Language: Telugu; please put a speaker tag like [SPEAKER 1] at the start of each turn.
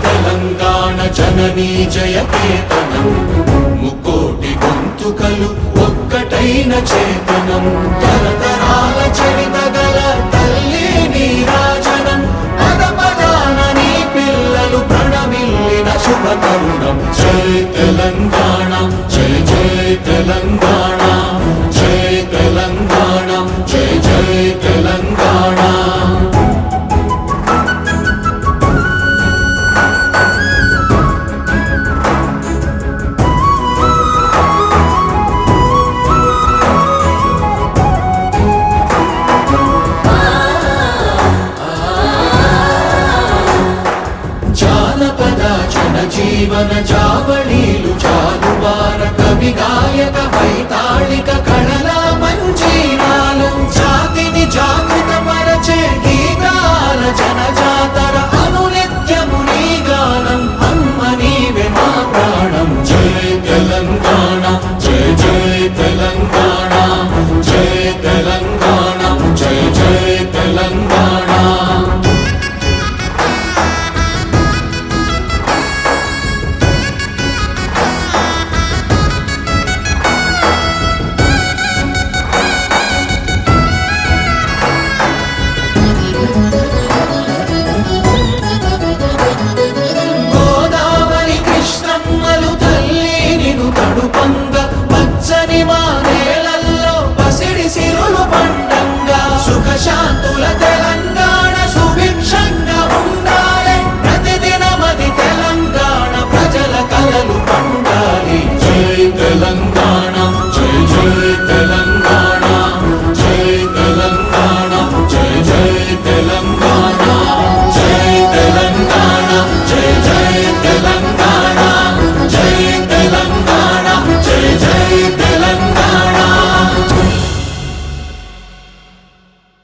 [SPEAKER 1] తెలంగాణ జననీ జయకేతనం ముక్కోటి గొంతుకలు ఒక్కటైన చేతనం తరతరాల చరిత గల తల్లి నీరాజనం పద పదాన నీ పిల్లలు ప్రణమిల్లిన శుభ తరుణం జై తెలంగాణ జై జై తెలంగాణ జై తెలంగాణ జై జై తెలంగాణ జీవన జావళీలు జాలువార కవి గాయక వైతాళిక కళల మంజీరాలు జాతిని జాగృత పరచే గీతాల జనజాతర అనునిత్యము నీ గానం అమ్మ నీవే మా ప్రాణం జై తెలంగాణ జై జై తెలంగాణ జై తెలంగాణ జై జై తెలంగాణ శాంతుల తెలంగాణ సుభిక్షంగా ఉండాలి ప్రతిదినమది తెలంగాణ ప్రజల కలలు పండాలి జై తెలంగాణ జై జై తెలంగాణ